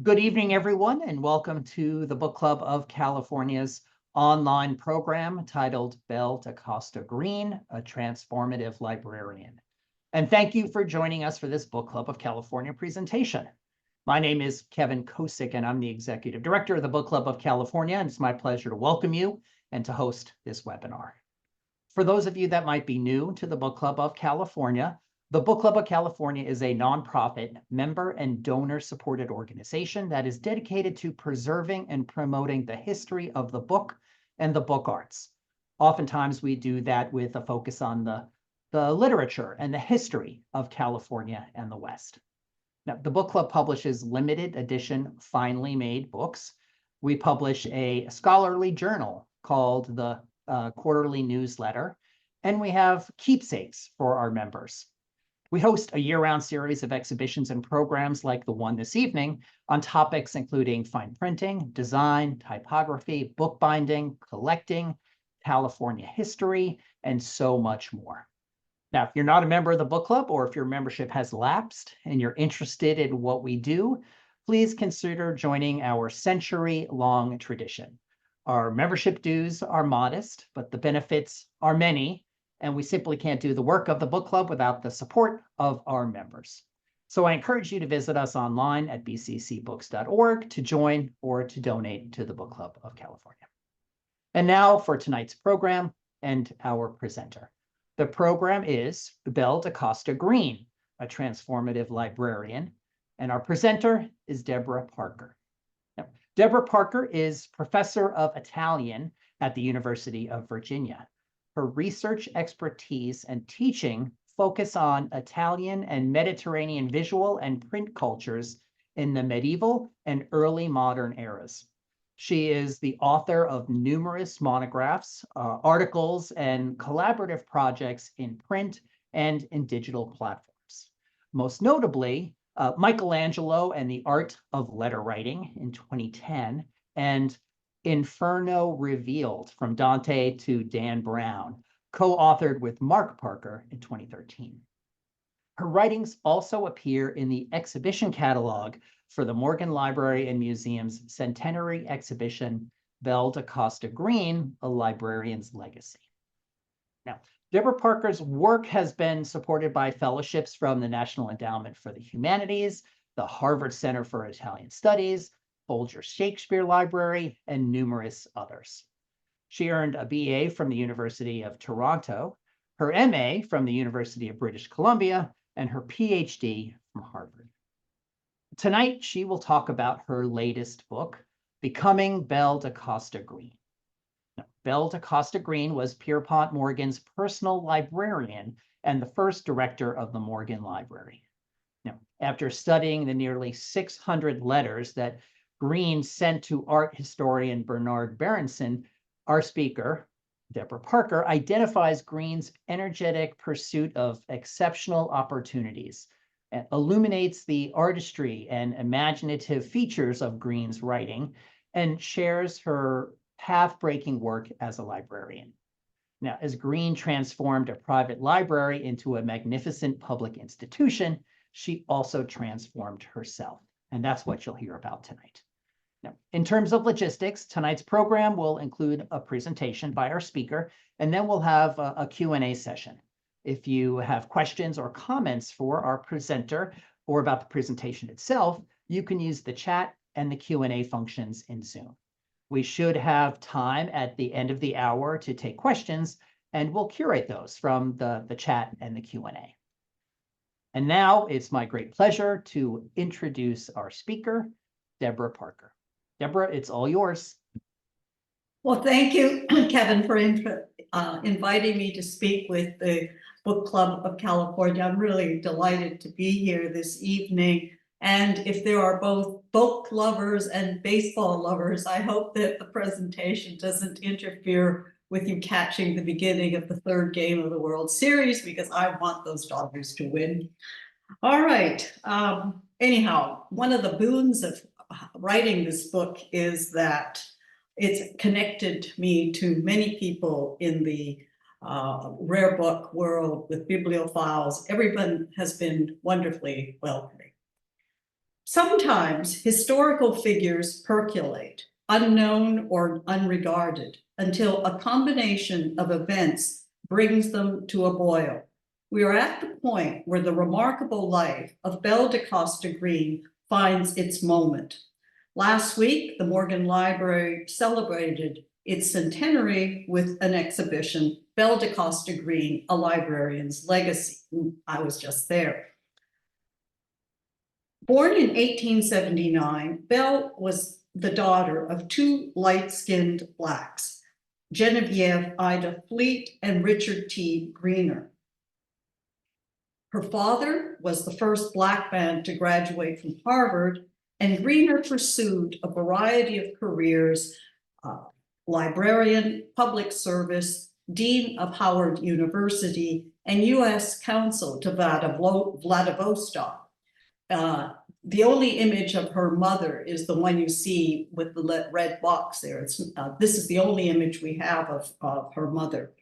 Good evening, everyone, and welcome to the Book Club of California's online program titled Belle da Costa Greene, a Transformative Librarian. And thank you for joining us for this Book Club of California presentation. My name is Kevin Kosick, and I'm the Executive Director of the Book Club of California, and it's my pleasure to welcome you and to host this webinar. For those of you that might be new to the Book Club of California, the Book Club of California is a nonprofit, member and donor-supported organization that is dedicated to preserving and promoting the history of the book and the book arts. Oftentimes, we do that with a focus on the literature and the history of California and the West. Now, the book club publishes limited edition, finely made books. We publish a scholarly journal called the Quarterly Newsletter, and we have keepsakes for our members. We host a year-round series of exhibitions and programs like the one this evening on topics including fine printing, design, typography, bookbinding, collecting, California history, and so much more. Now, if you're not a member of the book club or if your membership has lapsed and you're interested in what we do, please consider joining our century-long tradition. Our membership dues are modest, but the benefits are many, and we simply can't do the work of the book club without the support of our members. So I encourage you to visit us online at bccbooks.org to join or to donate to the Book Club of California. And now for tonight's program and our presenter. The program is Belle da Costa Greene, a transformative librarian, and our presenter is Deborah Parker. Now, Deborah Parker is professor of Italian at the University of Virginia. Her research expertise and teaching focus on Italian and Mediterranean visual and print cultures in the medieval and early modern eras. She is the author of numerous monographs, articles, and collaborative projects in print and in digital platforms. Most notably, Michelangelo and the Art of Letter Writing in 2010, and Inferno Revealed, From Dante to Dan Brown, co-authored with Mark Parker in 2013. Her writings also appear in the exhibition catalog for the Morgan Library and Museum's centenary exhibition, Belle da Costa Greene, A Librarian's Legacy. Now, Deborah Parker's work has been supported by fellowships from the National Endowment for the Humanities, the Harvard Center for Italian Studies, Folger Shakespeare Library, and numerous others. She earned a BA from the University of Toronto, her MA from the University of British Columbia, and her PhD from Harvard. Tonight, she will talk about her latest book, Becoming Belle da Costa Greene. Now, Belle da Costa Greene was Pierpont Morgan's personal librarian and the first director of the Morgan Library. Now, after studying the nearly 600 letters that Greene sent to art historian Bernard Berenson, our speaker, Deborah Parker, identifies Greene's energetic pursuit of exceptional opportunities, and illuminates the artistry and imaginative features of Greene's writing, and shares her path-breaking work as a librarian. Now, as Greene transformed a private library into a magnificent public institution, she also transformed herself, and that's what you'll hear about tonight. Now, in terms of logistics, tonight's program will include a presentation by our speaker, and then we'll have a Q&A session. If you have questions or comments for our presenter or about the presentation itself, you can use the chat and the Q&A functions in Zoom. We should have time at the end of the hour to take questions, and we'll curate those from the chat and the Q&A. And now it's my great pleasure to introduce our speaker, Deborah Parker. Deborah, it's all yours. Well, thank you, Kevin, for inviting me to speak with the Book Club of California. I'm really delighted to be here this evening. And if there are both book lovers and baseball lovers, I hope that the presentation doesn't interfere with you catching the beginning of the third game of the World Series, because I want those Dodgers to win. All right. Anyhow, one of the boons of writing this book is that it's connected me to many people in the rare book world with bibliophiles. Everyone has been wonderfully welcoming. Sometimes historical figures percolate, unknown or unregarded, until a combination of events brings them to a boil. We are at the point where the remarkable life of Belle da Costa Greene finds its moment. Last week, the Morgan Library celebrated its centenary with an exhibition, Belle da Costa Greene, A Librarian's Legacy. I was just there. Born in 1879, Belle was the daughter of two light-skinned Blacks, Genevieve Ida Fleet and Richard T. Greener. Her father was the first Black man to graduate from Harvard, and Greener pursued a variety of careers, librarian, public service, dean of Howard University, and U.S. consul to Vladivostok. The only image of her mother is the one you see with the red box there. This is the only image we have of her mother.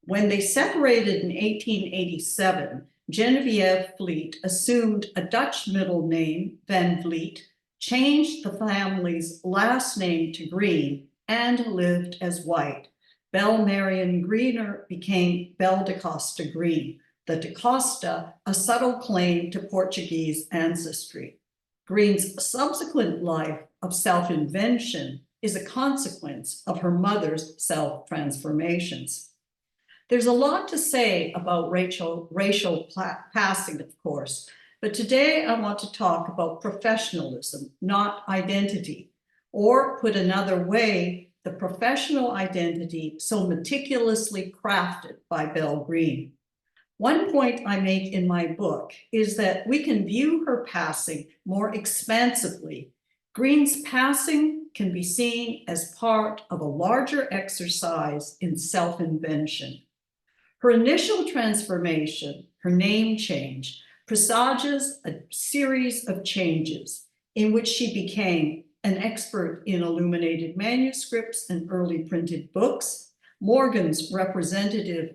When they separated in 1887, Genevieve Fleet assumed a Dutch middle name, Van Vliet, changed the family's last name to Green, and lived as white. Belle Marion Greener became Belle da Costa Greene. The da Costa, a subtle claim to Portuguese ancestry. Greene's subsequent life of self-invention is a consequence of her mother's self-transformations. There's a lot to say about racial passing, of course, but today I want to talk about professionalism, not identity, or put another way, the professional identity so meticulously crafted by Belle Greene. One point I make in my book is that we can view her passing more expansively. Greene's passing can be seen as part of a larger exercise in self-invention. Her initial transformation, her name change, presages a series of changes in which she became an expert in illuminated manuscripts and early printed books, Morgan's representative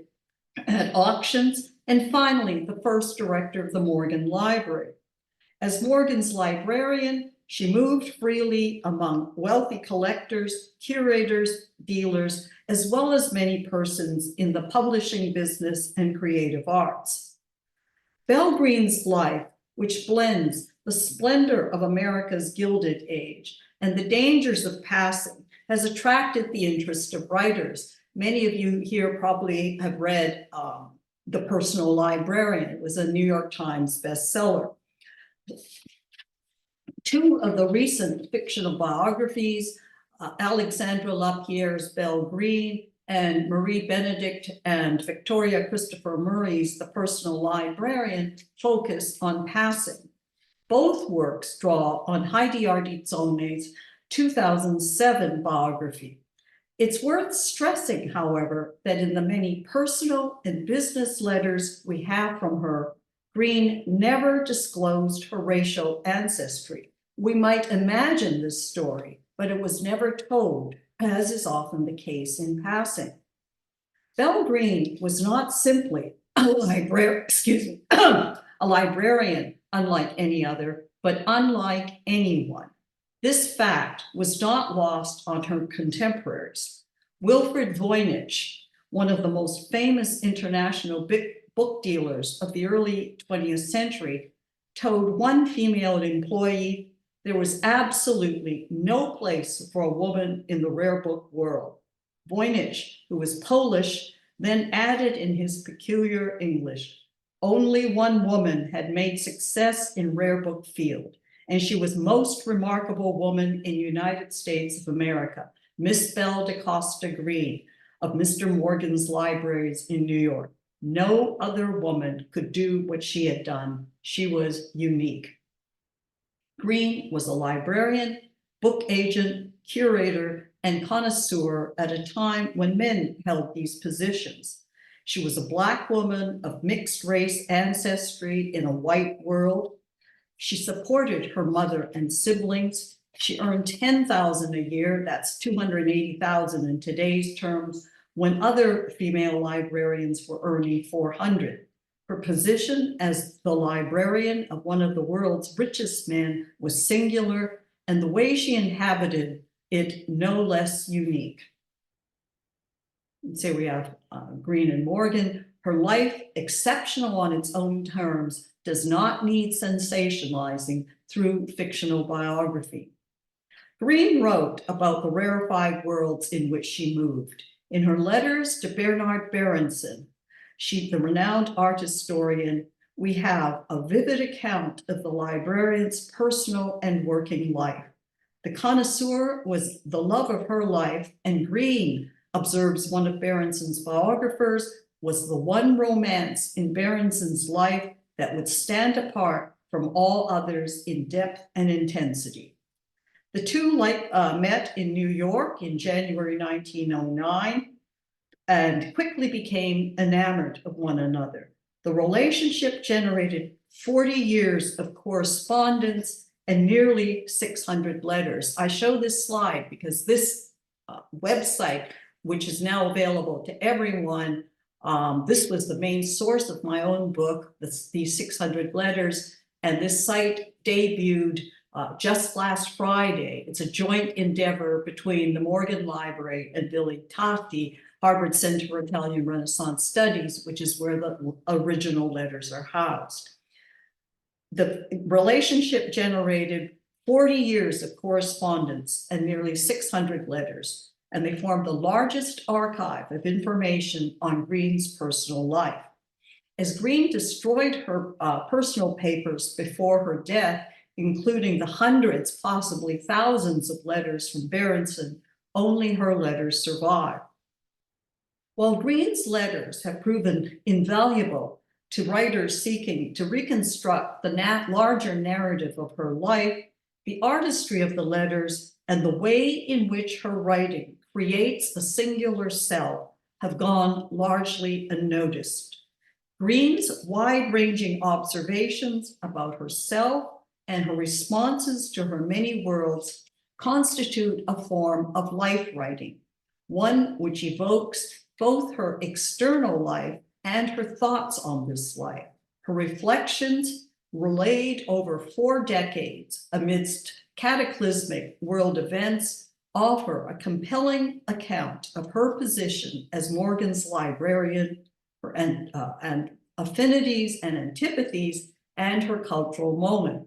at auctions, and finally, the first director of the Morgan Library. As Morgan's librarian, she moved freely among wealthy collectors, curators, dealers, as well as many persons in the publishing business and creative arts. Belle Greene's life, which blends the splendor of America's Gilded Age and the dangers of passing, has attracted the interest of writers. Many of you here probably have read The Personal Librarian. It was a New York Times bestseller. Two of the recent fictional biographies, Alexandra Lapierre's Belle Greene and Marie Benedict and Victoria Christopher Murray's The Personal Librarian, focus on passing. Both works draw on Heidi Ardizzone's 2007 biography. It's worth stressing, however, that in the many personal and business letters we have from her, Greene never disclosed her racial ancestry. We might imagine this story, but it was never told, as is often the case in passing. Belle Greene was not simply a librarian unlike any other, but unlike anyone. This fact was not lost on her contemporaries. Wilfred Voynich, one of the most famous international book dealers of the early 20th century, told one female employee, there was absolutely no place for a woman in the rare book world. Voynich, who was Polish, then added in his peculiar English, only one woman had made success in rare book field, and she was most remarkable woman in United States of America, Miss Belle da Costa Greene of Mr. Morgan's libraries in New York. No other woman could do what she had done. She was unique. Greene was a librarian, book agent, curator, and connoisseur at a time when men held these positions. She was a Black woman of mixed race ancestry in a white world. She supported her mother and siblings. She earned $10,000 a year. That's $280,000 in today's terms, when other female librarians were earning $400. Her position as the librarian of one of the world's richest men was singular, and the way she inhabited it no less unique. And so we have Greene and Morgan. Her life, exceptional on its own terms, does not need sensationalizing through fictional biography. Greene wrote about the rarefied worlds in which she moved. In her letters to Bernard Berenson, the renowned art historian, we have a vivid account of the librarian's personal and working life. The connoisseur was the love of her life, and Greene, observes one of Berenson's biographers, was the one romance in Berenson's life that would stand apart from all others in depth and intensity. The two met in New York in January 1909 and quickly became enamored of one another. The relationship generated 40 years of correspondence and nearly 600 letters. I show this slide because this website, which is now available to everyone, this was the main source of my own book, these 600 letters, and this site debuted just last Friday. It's a joint endeavor between the Morgan Library and Billy Tati, Harvard Center for Italian Renaissance Studies, which is where the original letters are housed. The relationship generated 40 years of correspondence and nearly 600 letters, and they formed the largest archive of information on Greene's personal life. As Greene destroyed her personal papers before her death, including the hundreds, possibly thousands of letters from Berenson, only her letters survive. While Greene's letters have proven invaluable to writers seeking to reconstruct the larger narrative of her life, the artistry of the letters and the way in which her writing creates a singular self have gone largely unnoticed. Greene's wide-ranging observations about herself and her responses to her many worlds constitute a form of life writing, one which evokes both her external life and her thoughts on this life. Her reflections, relayed over 4 decades amidst cataclysmic world events, offer a compelling account of her position as Morgan's librarian and affinities and antipathies and her cultural moment.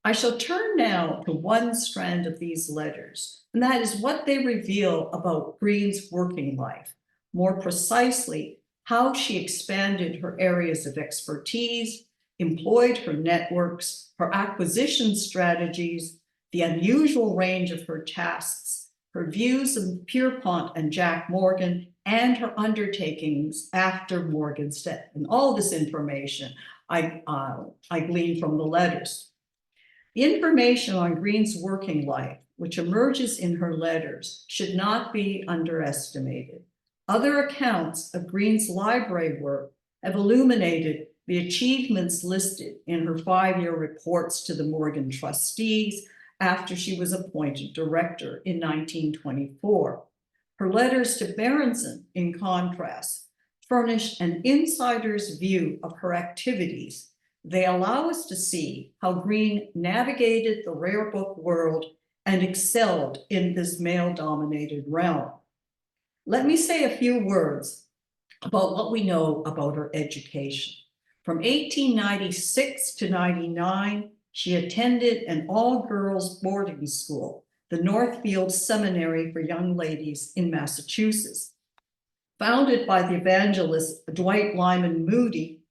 I shall turn now to one strand of these letters, and that is what they reveal about Greene's working life. More precisely, how she expanded her areas of expertise, employed her networks, her acquisition strategies, the unusual range of her tasks, her views of Pierpont and Jack Morgan, and her undertakings after Morgan's death. And all this information I gleaned from the letters. The information on Greene's working life, which emerges in her letters, should not be underestimated. Other accounts of Greene's library work have illuminated the achievements listed in her 5-year reports to the Morgan trustees after she was appointed director in 1924. Her letters to Berenson, in contrast, furnish an insider's view of her activities. They allow us to see how Greene navigated the rare book world and excelled in this male-dominated realm. Let me say a few words about what we know about her education. From 1896 to 99, she attended an all-girls boarding school, the Northfield Seminary for Young Ladies in Massachusetts. Founded by the evangelist Dwight Lyman Moody,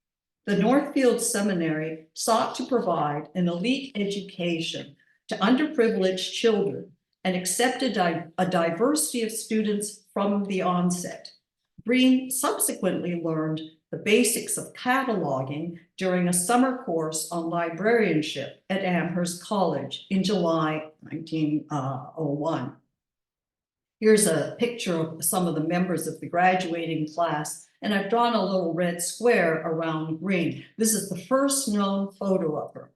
the Northfield Seminary sought to provide an elite education to underprivileged children and accepted a diversity of students from the onset. Greene subsequently learned the basics of cataloging during a summer course on librarianship at Amherst College in July 1901. Here's a picture of some of the members of the graduating class, and I've drawn a little red square around Greene. This is the first known photo of her.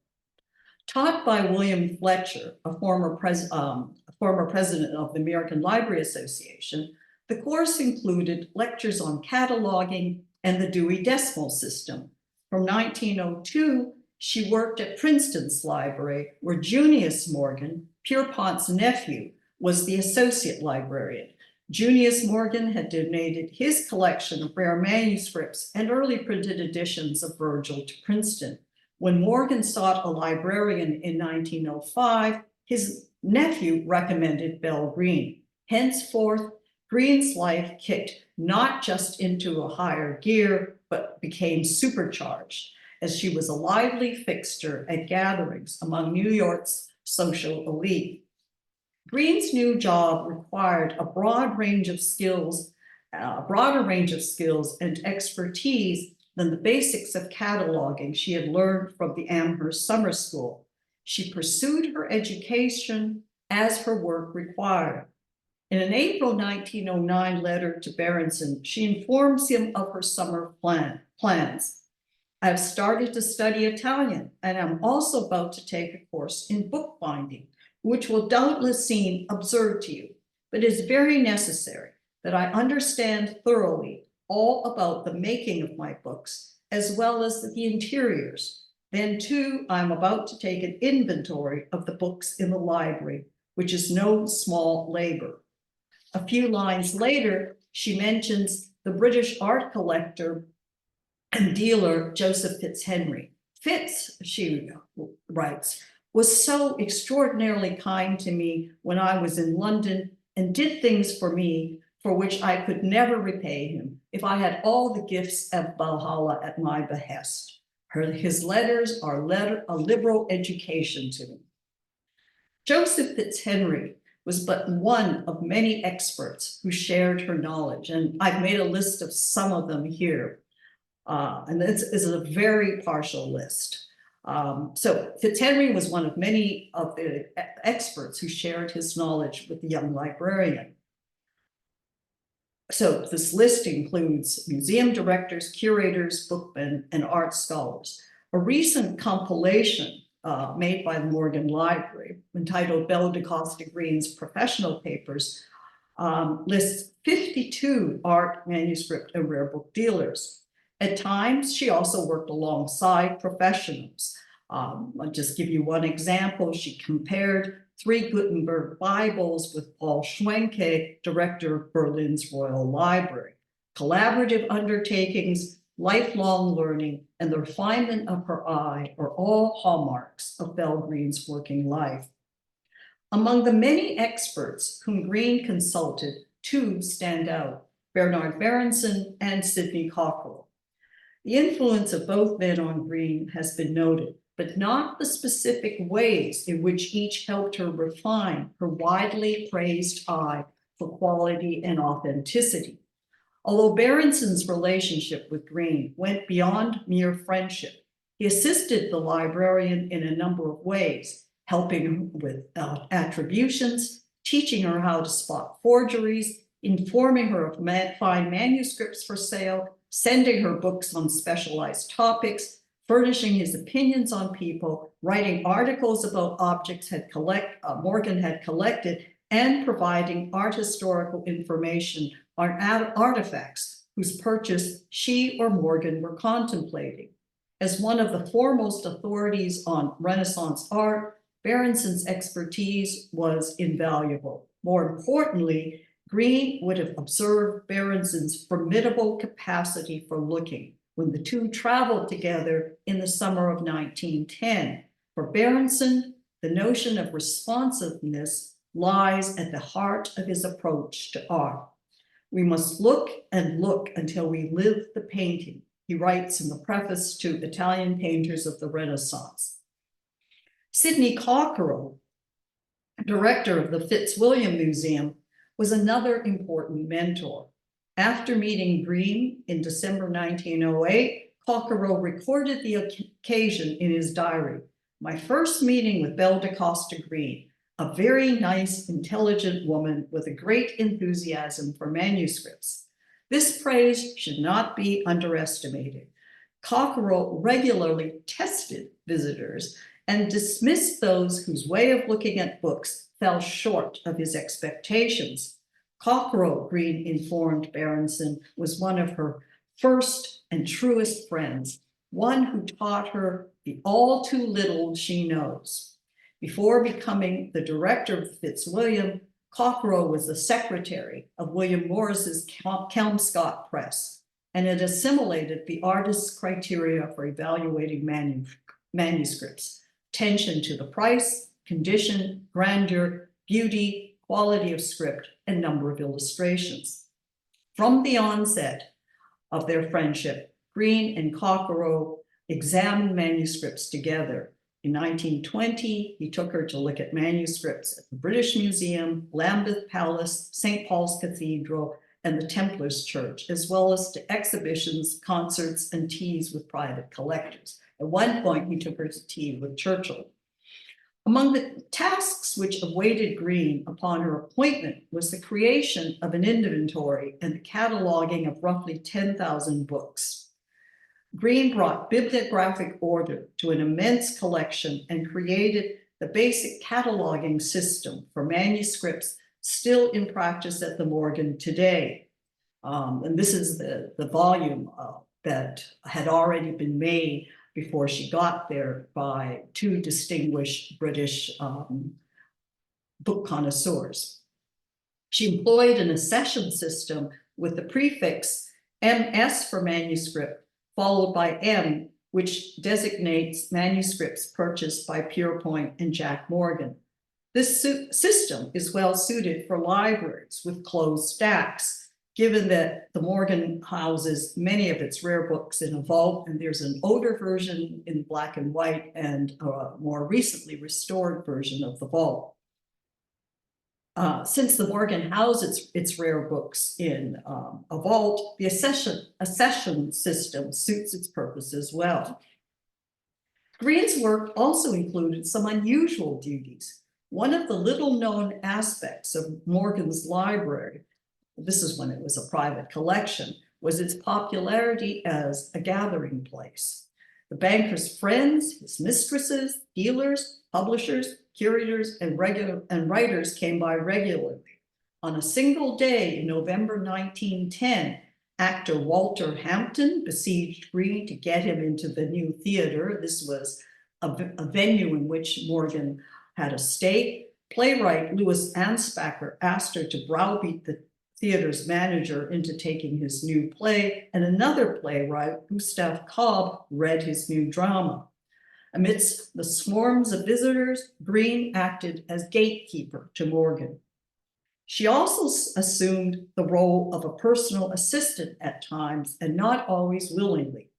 Taught by William Fletcher, a former president of the American Library Association, the course included lectures on cataloging and the Dewey Decimal System, From 1902, she worked at Princeton's library, where Junius Morgan, Pierpont's nephew, was the associate librarian. Junius Morgan had donated his collection of rare manuscripts and early printed editions of Virgil to Princeton. When Morgan sought a librarian in 1905, his nephew recommended Belle Greene. Henceforth, Greene's life kicked not just into a higher gear, but became supercharged, as she was a lively fixture at gatherings among New York's social elite. Greene's new job required a broader range of skills and expertise than the basics of cataloging she had learned from the Amherst Summer School. She pursued her education as her work required. In an April 1909 letter to Berenson, she informs him of her summer plans. I have started to study Italian, and I'm also about to take a course in bookbinding, which will doubtless seem absurd to you, but is very necessary that I understand thoroughly all about the making of my books, as well as the interiors. Then too, I'm about to take an inventory of the books in the library, which is no small labor. A few lines later, she mentions the British art collector and dealer, Joseph Fitzhenry. Fitz, she writes, was so extraordinarily kind to me when I was in London and did things for me for which I could never repay him if I had all the gifts of Valhalla at my behest. His letters are a liberal education to me. Joseph Fitzhenry was but one of many experts who shared her knowledge, and I've made a list of some of them here. And this is a very partial list. So Fitzhenry was one of many of the experts who shared his knowledge with the young librarian. So this list includes museum directors, curators, bookmen, and art scholars. A recent compilation made by the Morgan Library, entitled Belle da Costa Greene's Professional Papers, lists 52 art, manuscript, and rare book dealers. At times, she also worked alongside professionals. I'll just give you one example. She compared 3 Gutenberg Bibles with Paul Schwenke, director of Berlin's Royal Library. Collaborative undertakings, lifelong learning, and the refinement of her eye are all hallmarks of Belle Greene's working life. Among the many experts whom Greene consulted, 2 stand out: Bernard Berenson and Sidney Cockerell. The influence of both men on Greene has been noted, but not the specific ways in which each helped her refine her widely praised eye for quality and authenticity. Although Berenson's relationship with Greene went beyond mere friendship, he assisted the librarian in a number of ways, helping her with attributions, teaching her how to spot forgeries, informing her of fine manuscripts for sale, sending her books on specialized topics, furnishing his opinions on people, writing articles about objects Morgan had collected, and providing art historical information on artifacts whose purchase she or Morgan were contemplating. As one of the foremost authorities on Renaissance art, Berenson's expertise was invaluable. More importantly, Greene would have observed Berenson's formidable capacity for looking when the 2 traveled together in the summer of 1910. For Berenson, the notion of responsiveness lies at the heart of his approach to art. We must look and look until we live the painting, he writes in the preface to Italian Painters of the Renaissance. Sidney Cockerell, director of the Fitzwilliam Museum, was another important mentor. After meeting Greene in December 1908, Cockerell recorded the occasion in his diary. My first meeting with Belle da Costa Greene, a very nice, intelligent woman with a great enthusiasm for manuscripts. This praise should not be underestimated. Cockerell regularly tested visitors and dismissed those whose way of looking at books fell short of his expectations. Cockerell, Greene informed Berenson, was one of her first and truest friends. one who taught her the all too little she knows. Before becoming the director of Fitzwilliam, Cockerill was the secretary of William Morris's Kelmscott Press, and it assimilated the artist's criteria for evaluating manuscripts: attention to the price, condition, grandeur, beauty, quality of script, and number of illustrations. From the onset of their friendship, Greene and Cockerill examined manuscripts together. In 1920, he took her to look at manuscripts at the British Museum, Lambeth Palace, St. Paul's Cathedral, and the Templars Church, as well as to exhibitions, concerts, and teas with private collectors. At one point, he took her to tea with Churchill. Among the tasks which awaited Greene upon her appointment was the creation of an inventory and the cataloging of roughly 10,000 books. Greene brought bibliographic order to an immense collection and created the basic cataloging system for manuscripts still in practice at the Morgan today. And this is the volume that had already been made before she got there by two distinguished British book connoisseurs. She employed an accession system with the prefix MS for manuscript, followed by M, which designates manuscripts purchased by Pierpont and Jack Morgan. This system is well suited for libraries with closed stacks, given that the Morgan houses many of its rare books in a vault, and there's an older version in black and white and a more recently restored version of the vault. Since the Morgan houses its rare books in a vault, the accession system suits its purpose as well. Greene's work also included some unusual duties. One of the little-known aspects of Morgan's library, this is when it was a private collection, was its popularity as a gathering place. The banker's friends, his mistresses, dealers, publishers, curators, and writers came by regularly. On a single day in November 1910, actor Walter Hampton besieged Greene to get him into the new theater. This was a venue in which Morgan had a stake. Playwright Louis Anspacher asked her to browbeat the theater's manager into taking his new play, and another playwright, Gustav Cobb, read his new drama. Amidst the swarms of visitors, Greene acted as gatekeeper to Morgan. She also assumed the role of a personal assistant at times, and not always willingly.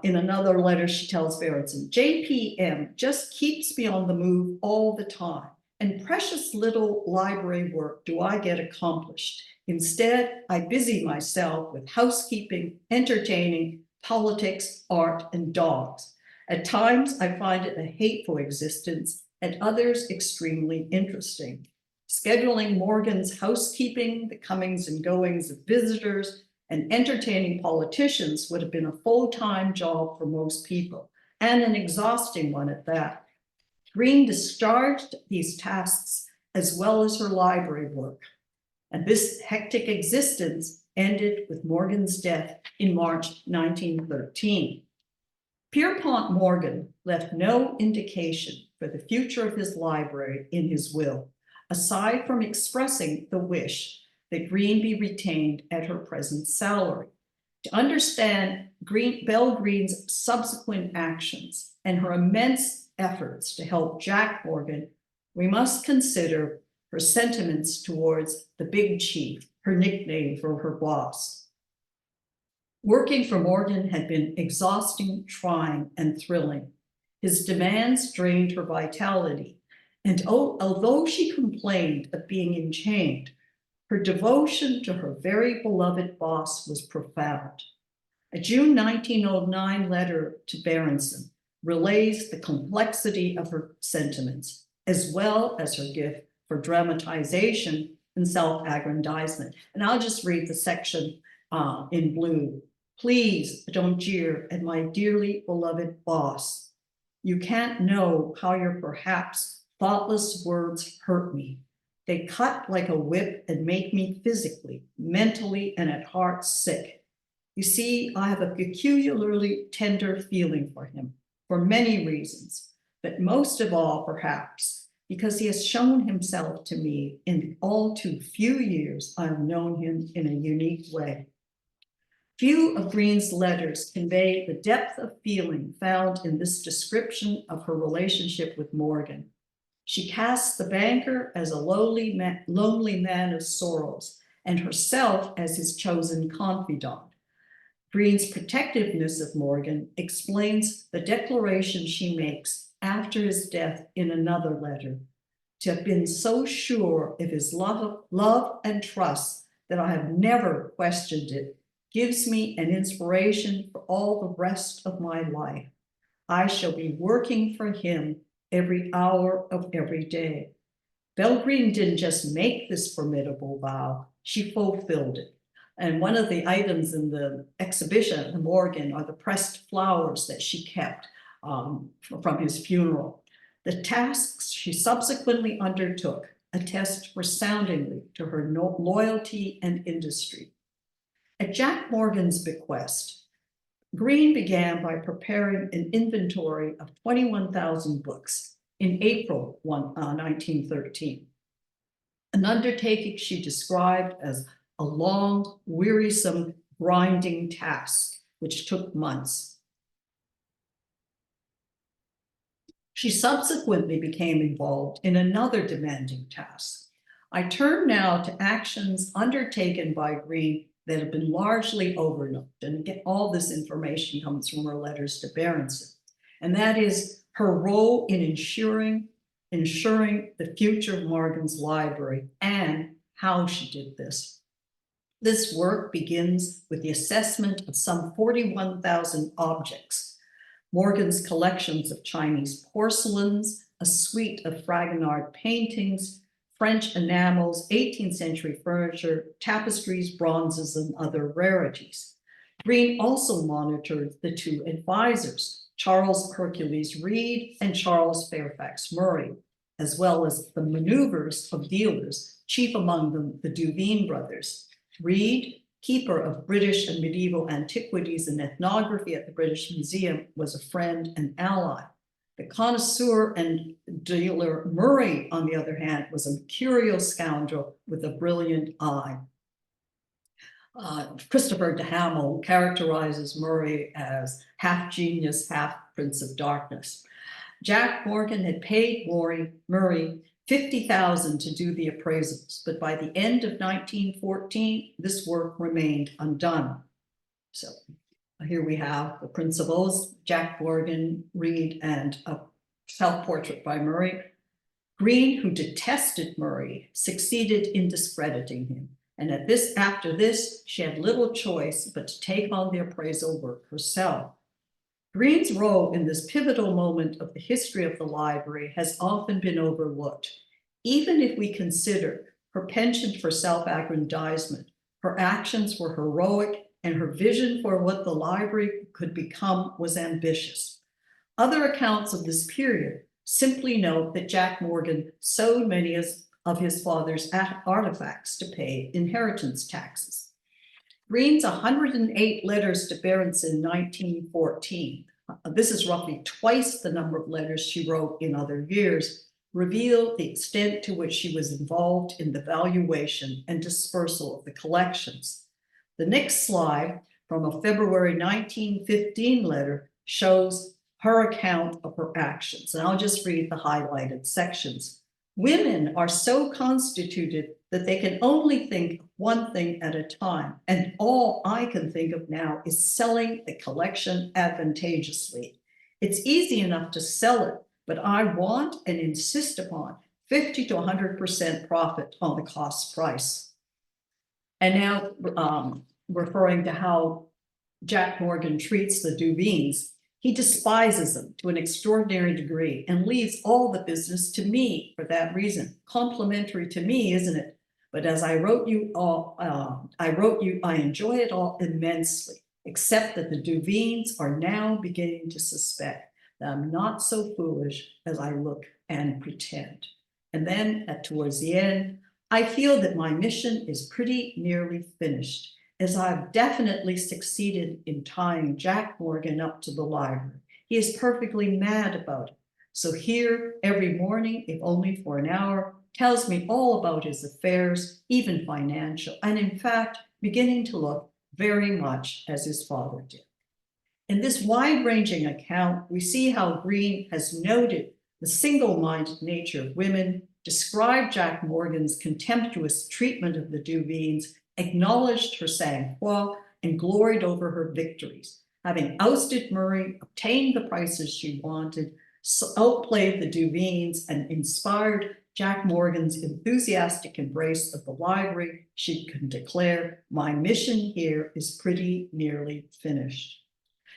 In another letter, she tells Berenson, JPM just keeps me on the move all the time, and precious little library work do I get accomplished. Instead, I busy myself with housekeeping, entertaining, politics, art, and dogs. At times, I find it a hateful existence, at others extremely interesting. Scheduling Morgan's housekeeping, the comings and goings of visitors, and entertaining politicians would have been a full-time job for most people, and an exhausting one at that. Greene discharged these tasks as well as her library work, and this hectic existence ended with Morgan's death in March 1913. Pierpont Morgan left no indication for the future of his library in his will, aside from expressing the wish that Greene be retained at her present salary. To understand Belle Greene's subsequent actions and her immense efforts to help Jack Morgan, we must consider her sentiments towards the Big Chief, her nickname for her boss. Working for Morgan had been exhausting, trying, and thrilling. His demands drained her vitality, and although she complained of being enchained, her devotion to her very beloved boss was profound. A June 1909 letter to Berenson relays the complexity of her sentiments, as well as her gift for dramatization and self-aggrandizement. And I'll just read the section in blue. Please don't jeer at my dearly beloved boss. You can't know how your perhaps thoughtless words hurt me. They cut like a whip and make me physically, mentally, and at heart sick. You see, I have a peculiarly tender feeling for him, for many reasons, but most of all, perhaps, because he has shown himself to me in the all too few years I have known him in a unique way. Few of Greene's letters convey the depth of feeling found in this description of her relationship with Morgan. She casts the banker as a lonely man of sorrows, and herself as his chosen confidant. Greene's protectiveness of Morgan explains the declaration she makes after his death in another letter. To have been so sure of his love and trust that I have never questioned it gives me an inspiration for all the rest of my life. I shall be working for him every hour of every day. Belle Greene didn't just make this formidable vow, she fulfilled it. And one of the items in the exhibition at Morgan are the pressed flowers that she kept from his funeral. The tasks she subsequently undertook attest resoundingly to her loyalty and industry. At Jack Morgan's bequest, Greene began by preparing an inventory of 21,000 books in April 1913, an undertaking she described as a long, wearisome, grinding task, which took months. She subsequently became involved in another demanding task. I turn now to actions undertaken by Greene that have been largely overlooked, and all this information comes from her letters to Berenson, and that is her role in ensuring the future of Morgan's library and how she did this. This work begins with the assessment of some 41,000 objects, Morgan's collections of Chinese porcelains, a suite of Fragonard paintings, French enamels, 18th century furniture, tapestries, bronzes, and other rarities. Greene also monitored the two advisors, Charles Hercules Reed and Charles Fairfax Murray, as well as the maneuvers of dealers, chief among them the Duveen brothers. Reed, keeper of British and medieval antiquities and ethnography at the British Museum, was a friend and ally. The connoisseur and dealer Murray, on the other hand, was a curio scoundrel with a brilliant eye. Christopher de Hamel characterizes Murray as half genius, half prince of darkness. Jack Morgan had paid Murray $50,000 to do the appraisals, but by the end of 1914, this work remained undone. So here we have the principals, Jack Morgan, Reed, and a self-portrait by Murray. Greene, who detested Murray, succeeded in discrediting him. And after this, she had little choice but to take on the appraisal work herself. Greene's role in this pivotal moment of the history of the library has often been overlooked. Even if we consider her penchant for self-aggrandizement, her actions were heroic and her vision for what the library could become was ambitious. Other accounts of this period simply note that Jack Morgan sold many of his father's artifacts to pay inheritance taxes. Greene's 108 letters to Berenson in 1914, this is roughly twice the number of letters she wrote in other years, reveal the extent to which she was involved in the valuation and dispersal of the collections. The next slide, from a February 1915 letter, shows her account of her actions. And I'll just read the highlighted sections. Women are so constituted that they can only think of one thing at a time, and all I can think of now is selling the collection advantageously. It's easy enough to sell it, but I want and insist upon 50 to 100% profit on the cost price. And now referring to how Jack Morgan treats the Duveens, he despises them to an extraordinary degree and leaves all the business to me for that reason. Complimentary to me, isn't it? But as I wrote you, I enjoy it all immensely, except that the Duveens are now beginning to suspect that I'm not so foolish as I look and pretend. And then towards the end, I feel that my mission is pretty nearly finished, as I've definitely succeeded in tying Jack Morgan up to the library. He is perfectly mad about it. So here every morning, if only for an hour, tells me all about his affairs, even financial, and in fact, beginning to look very much as his father did. In this wide-ranging account, we see how Greene has noted the single-minded nature of women, described Jack Morgan's contemptuous treatment of the Duvines, acknowledged her sang-froid, and gloried over her victories, having ousted Murray, obtained the prices she wanted, outplayed the Duvines, and inspired Jack Morgan's enthusiastic embrace of the library. She can declare, "My mission here is pretty nearly finished."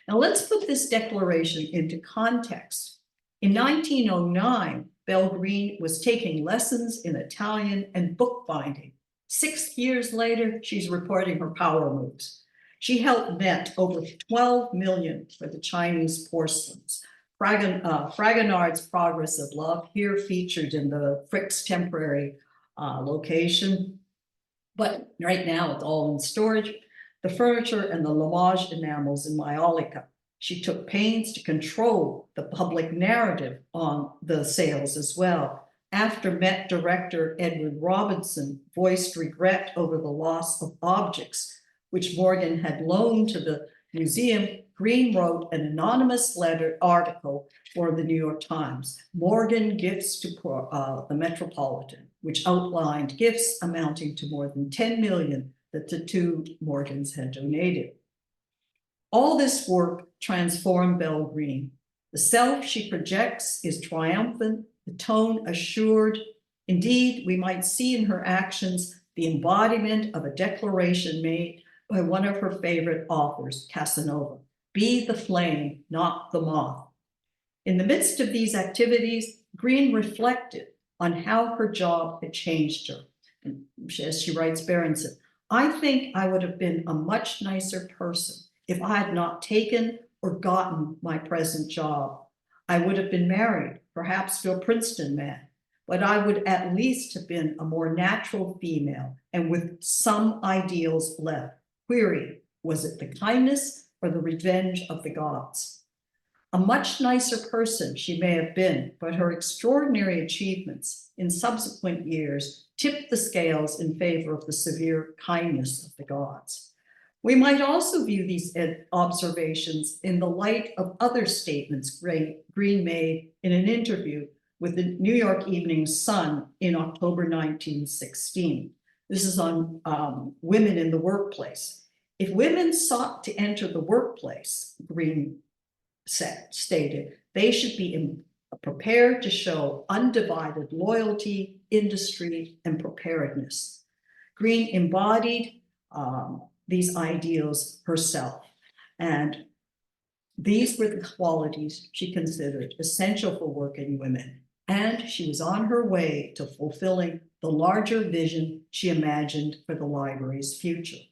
Now let's put this declaration into context. In 1909, Belle Greene was taking lessons in Italian and bookbinding. 6 years later, she's reporting her power moves. She helped net over 12 million for the Chinese porcelains. Fragonard's Progress of Love, here featured in the Frick's temporary location, but right now it's all in storage. The furniture and the Lamage enamels in Maiolica. She took pains to control the public narrative on the sales as well. After Met director Edward Robinson voiced regret over the loss of objects, which Morgan had loaned to the museum, Greene wrote an anonymous article for the New York Times, Morgan Gifts to the Metropolitan, which outlined gifts amounting to more than 10 million that the two Morgans had donated. All this work transformed Belle Greene. The self she projects is triumphant, the tone assured. Indeed, we might see in her actions the embodiment of a declaration made by one of her favorite authors, Casanova, "Be the flame, not the moth." In the midst of these activities, Greene reflected on how her job had changed her. And as she writes Berenson, "I think I would have been a much nicer person if I had not taken or gotten my present job. I would have been married, perhaps to a Princeton man, but I would at least have been a more natural female and with some ideals left. Query, was it the kindness or the revenge of the gods?" A much nicer person she may have been, but her extraordinary achievements in subsequent years tipped the scales in favor of the severe kindness of the gods. We might also view these observations in the light of other statements Greene made in an interview with the New York Evening Sun in October 1916. This is on women in the workplace. "If women sought to enter the workplace," Greene stated, "they should be prepared to show undivided loyalty, industry, and preparedness." Greene embodied these ideals herself, and these were the qualities she considered essential for working women, and she was on her way to fulfilling the larger vision she imagined for the library's future.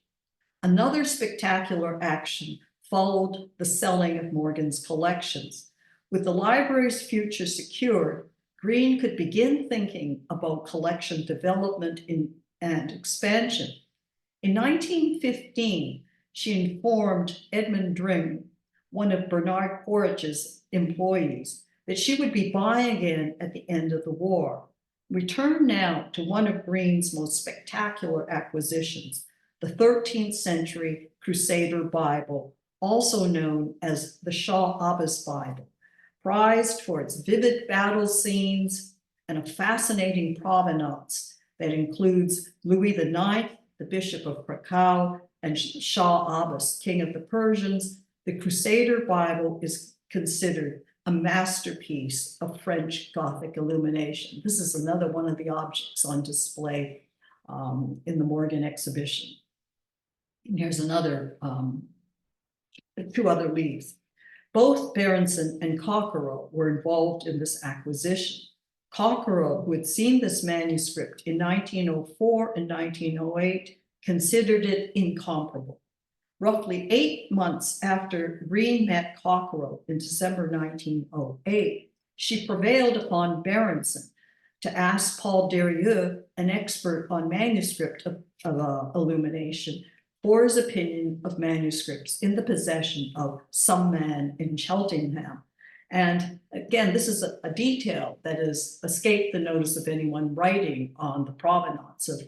Another spectacular action followed the selling of Morgan's collections. With the library's future secured, Greene could begin thinking about collection development and expansion. In 1915, she informed Edmund Dring, one of Bernard Quaritch's employees, that she would be buying again at the end of the war. We turn now to one of Greene's most spectacular acquisitions, the 13th century Crusader Bible, also known as the Shaw Abbas Bible, prized for its vivid battle scenes and a fascinating provenance that includes Louis IX, the Bishop of Krakow, and Shah Abbas, King of the Persians. The Crusader Bible is considered a masterpiece of French Gothic illumination. This is another one of the objects on display in the Morgan exhibition. And here's another, two other leaves. Both Berenson and Cockerill were involved in this acquisition. Cockerill, who had seen this manuscript in 1904 and 1908, considered it incomparable. Roughly 8 months after Greene met Cockerill in December 1908, she prevailed upon Berenson to ask Paul Derieux, an expert on manuscript illumination, for his opinion of manuscripts in the possession of some man in Cheltenham. And again, this is a detail that has escaped the notice of anyone writing on the provenance of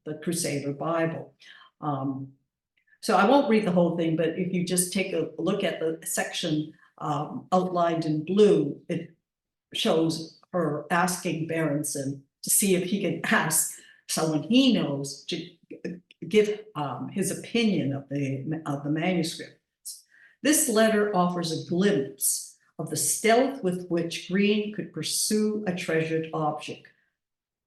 the Crusader Bible. So I won't read the whole thing, but if you just take a look at the section outlined in blue, it shows her asking Berenson to see if he could ask someone he knows to give his opinion of the manuscript. This letter offers a glimpse of the stealth with which Greene could pursue a treasured object.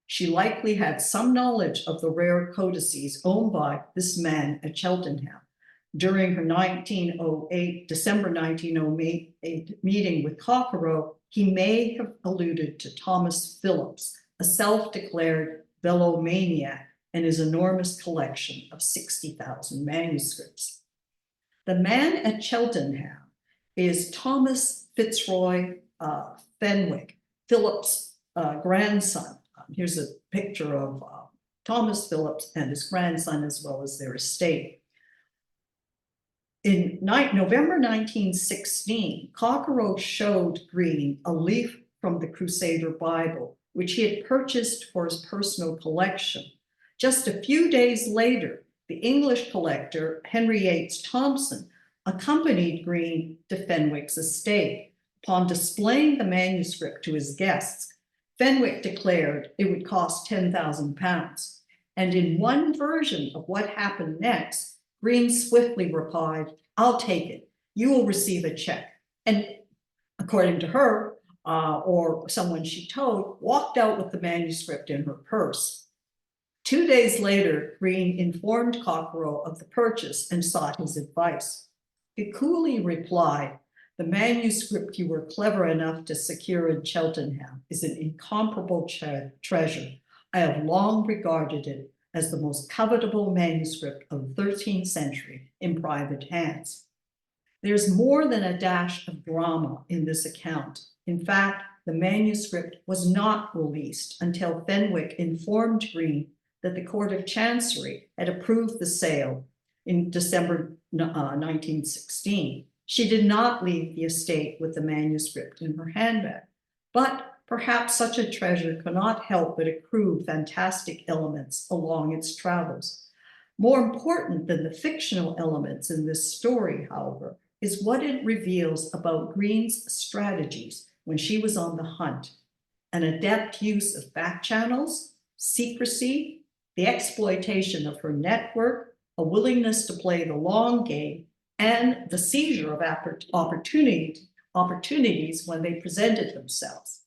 She likely had some knowledge of the rare codices owned by this man at Cheltenham. During her December 1908 meeting with Cockerill, he may have alluded to Thomas Phillips, a self-declared velomaniac, and his enormous collection of 60,000 manuscripts. The man at Cheltenham is Thomas Fitzroy Fenwick, Phillips' grandson. Here's a picture of Thomas Phillips and his grandson, as well as their estate. In November 1916, Cockerill showed Greene a leaf from the Crusader Bible, which he had purchased for his personal collection. Just a few days later, the English collector Henry Yates Thompson accompanied Greene to Fenwick's estate. Upon displaying the manuscript to his guests, Fenwick declared it would cost £10,000. And in one version of what happened next, Greene swiftly replied, "I'll take it. You will receive a check." And according to her, or someone she told, walked out with the manuscript in her purse. 2 days later, Greene informed Cockerill of the purchase and sought his advice. He coolly replied, "The manuscript you were clever enough to secure in Cheltenham is an incomparable treasure. I have long regarded it as the most covetable manuscript of the 13th century in private hands." There's more than a dash of drama in this account. In fact, the manuscript was not released until Fenwick informed Greene that the Court of Chancery had approved the sale in December 1916. She did not leave the estate with the manuscript in her handbag, but perhaps such a treasure could not help but accrue fantastic elements along its travels. More important than the fictional elements in this story, however, is what it reveals about Greene's strategies when she was on the hunt: an adept use of back channels, secrecy, the exploitation of her network, a willingness to play the long game, and the seizure of opportunities when they presented themselves.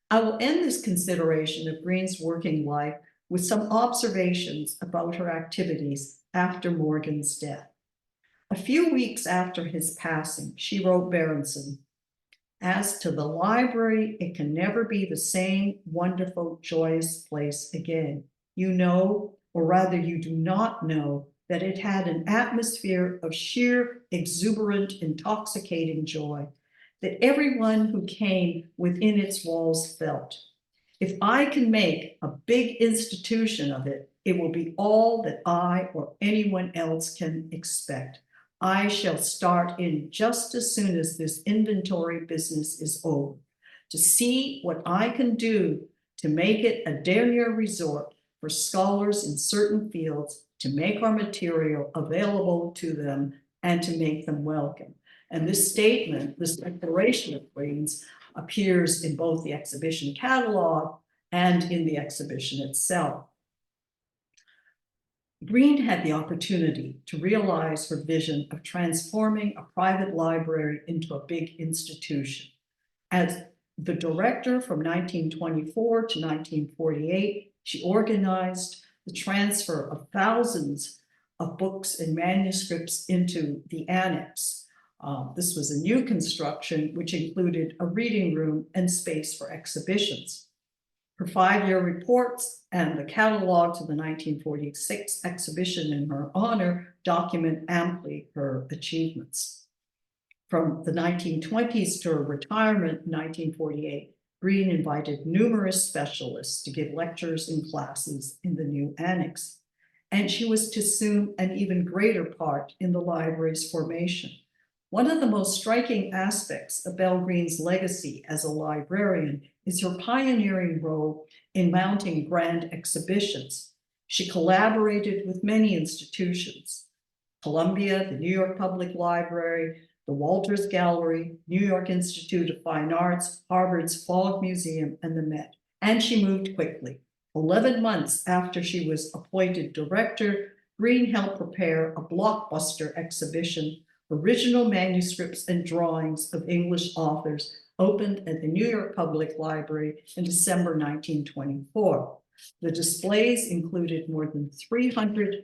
I will end this consideration of Greene's working life with some observations about her activities after Morgan's death. A few weeks after his passing, she wrote Berenson, "As to the library, it can never be the same wonderful, joyous place again. You know, or rather you do not know, that it had an atmosphere of sheer, exuberant, intoxicating joy that everyone who came within its walls felt. If I can make a big institution of it, it will be all that I or anyone else can expect. I shall start in just as soon as this inventory business is over, to see what I can do to make it a dernier resort for scholars in certain fields, to make our material available to them and to make them welcome." And this statement, this declaration of Greene's, appears in both the exhibition catalog and in the exhibition itself. Greene had the opportunity to realize her vision of transforming a private library into a big institution. As the director from 1924 to 1948, she organized the transfer of thousands of books and manuscripts into the annex. This was a new construction which included a reading room and space for exhibitions. Her 5-year reports and the catalog to the 1946 exhibition in her honor document amply her achievements. From the 1920s to her retirement in 1948, Greene invited numerous specialists to give lectures and classes in the new annex. and she was to assume an even greater part in the library's formation. One of the most striking aspects of Belle Greene's legacy as a librarian is her pioneering role in mounting grand exhibitions. She collaborated with many institutions: Columbia, the New York Public Library, the Walters Gallery, New York Institute of Fine Arts, Harvard's Fogg Museum, and the Met. And she moved quickly. 11 months after she was appointed director, Greene helped prepare a blockbuster exhibition, Original Manuscripts and Drawings of English Authors, opened at the New York Public Library in December 1924. The displays included more than 300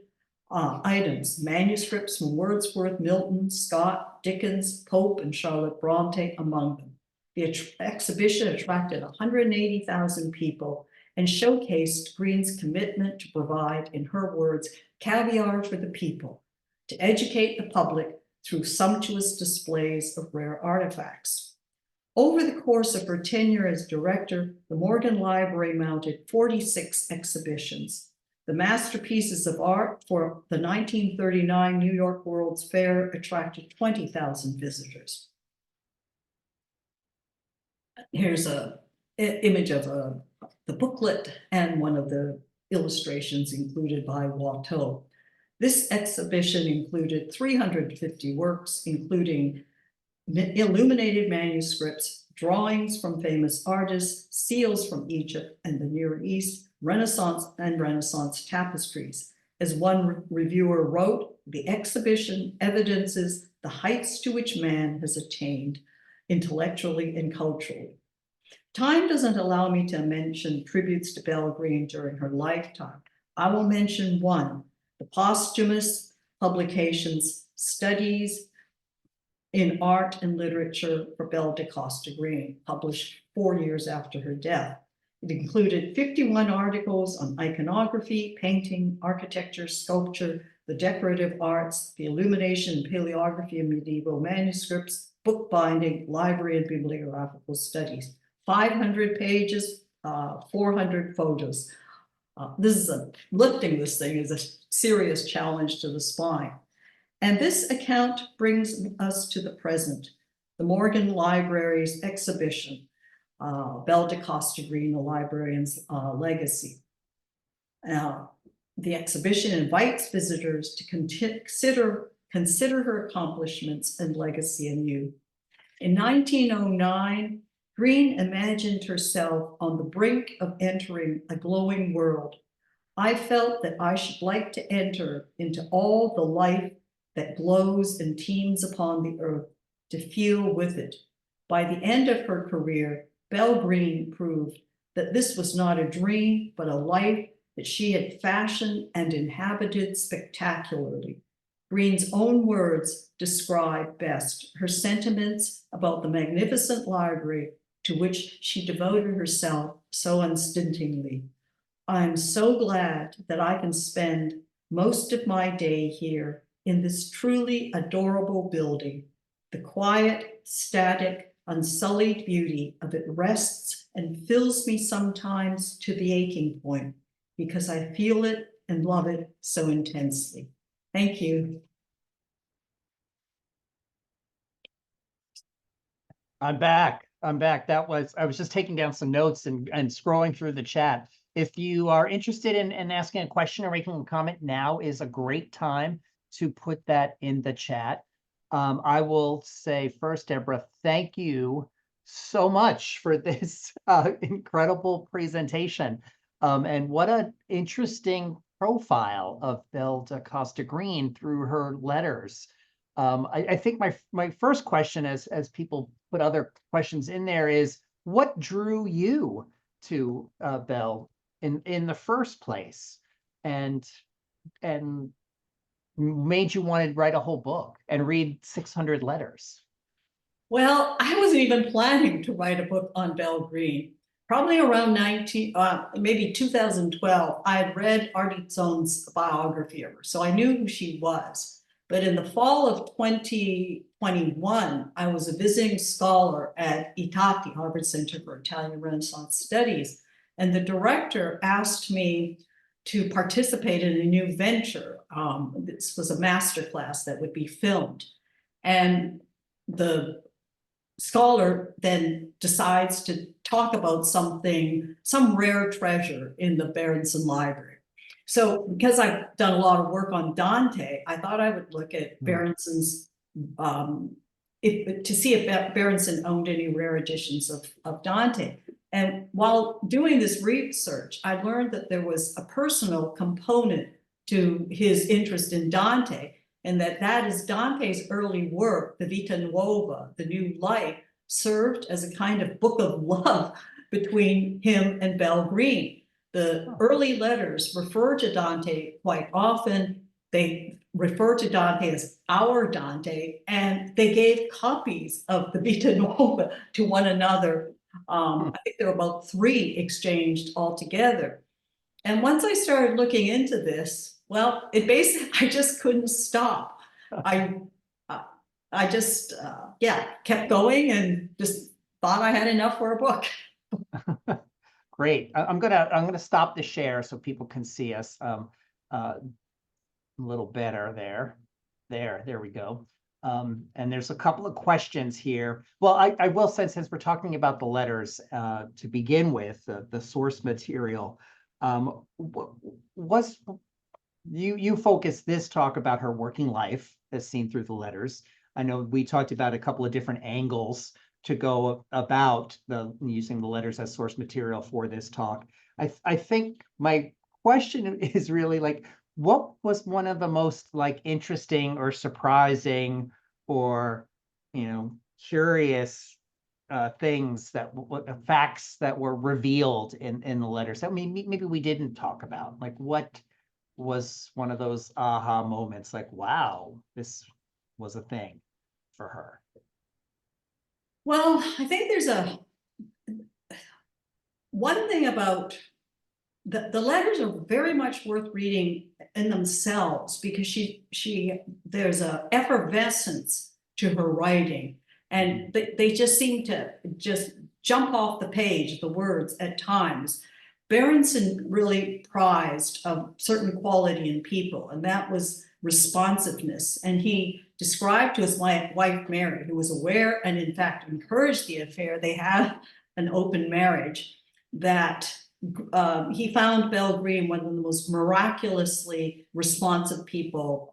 items, manuscripts from Wordsworth, Milton, Scott, Dickens, Pope, and Charlotte Bronte among them. The exhibition attracted 180,000 people and showcased Greene's commitment to provide, in her words, caviar for the people, to educate the public through sumptuous displays of rare artifacts. Over the course of her tenure as director, the Morgan Library mounted 46 exhibitions. The masterpieces of art for the 1939 New York World's Fair attracted 20,000 visitors. Here's an image of the booklet and one of the illustrations included by Watteau. This exhibition included 350 works, including illuminated manuscripts, drawings from famous artists, seals from Egypt and the Near East, Renaissance tapestries. As one reviewer wrote, the exhibition evidences the heights to which man has attained intellectually and culturally. Time doesn't allow me to mention tributes to Belle Greene during her lifetime. I will mention one: the posthumous publications, Studies in Art and Literature for Belle da Costa Greene, published 4 years after her death. It included 51 articles on iconography, painting, architecture, sculpture, the decorative arts, the illumination and paleography of medieval manuscripts, bookbinding, library and bibliographical studies. 500 pages, 400 photos. Lifting this thing is a serious challenge to the spine. And this account brings us to the present, the Morgan Library's exhibition, Belle da Costa Greene, a librarian's legacy. The exhibition invites visitors to consider her accomplishments and legacy anew. In 1909, Greene imagined herself on the brink of entering a glowing world. I felt that I should like to enter into all the life that glows and teems upon the earth, to feel with it. By the end of her career, Belle Greene proved that this was not a dream, but a life that she had fashioned and inhabited spectacularly. Greene's own words describe best her sentiments about the magnificent library to which she devoted herself so unstintingly. I'm so glad that I can spend most of my day here in this truly adorable building. The quiet, static, unsullied beauty of it rests and fills me sometimes to the aching point, because I feel it and love it so intensely. Thank you. I'm back. I was just taking down some notes and scrolling through the chat. If you are interested in asking a question or making a comment, now is a great time to put that in the chat. I will say first, Deborah, thank you so much for this incredible presentation. And what an interesting profile of Belle da Costa Greene through her letters. I think my first question, as people put other questions in there, is what drew you to Belle in the first place, and made you want to write a whole book and read 600 letters? Well, I wasn't even planning to write a book on Belle Greene. Probably around maybe 2012, I had read Artie Zone's biography of her, so I knew who she was. But in the fall of 2021, I was a visiting scholar at ITATI, Harvard Center for Italian Renaissance Studies, and the director asked me to participate in a new venture. This was a master class that would be filmed. And the scholar then decides to talk about something, some rare treasure in the Berenson library. So because I've done a lot of work on Dante, I thought I would look at Berenson's, to see if Berenson owned any rare editions of Dante. And while doing this research, I learned that there was a personal component to his interest in Dante, and that is Dante's early work, the Vita Nuova, the New Life, served as a kind of book of love between him and Belle Greene. The early letters refer to Dante quite often. They refer to Dante as our Dante, and they gave copies of the Vita Nuova to one another. I think there were about 3 exchanged altogether. And once I started looking into this, well, it basically, I just couldn't stop. I just, kept going and just thought I had enough for a book. Great. I'm gonna stop the share so people can see us a little better there. There we go. And there's a couple of questions here. Well, I will say, since we're talking about the letters to begin with, the source material, was you focused this talk about her working life as seen through the letters. I know we talked about a couple of different angles to go about using the letters as source material for this talk. I think my question is really like, what was one of the most like interesting or surprising or, you know, curious things facts that were revealed in the letters that maybe we didn't talk about? Like, what was one of those aha moments, like, wow, this was a thing for her? Well, I think there's one thing about the letters are very much worth reading in themselves, because there's a effervescence to her writing, and they just seem to just jump off the page, the words at times. Berenson really prized a certain quality in people, and that was responsiveness. And he described to his wife, Mary, who was aware and in fact encouraged the affair, they had an open marriage, that he found Belle Greene one of the most miraculously responsive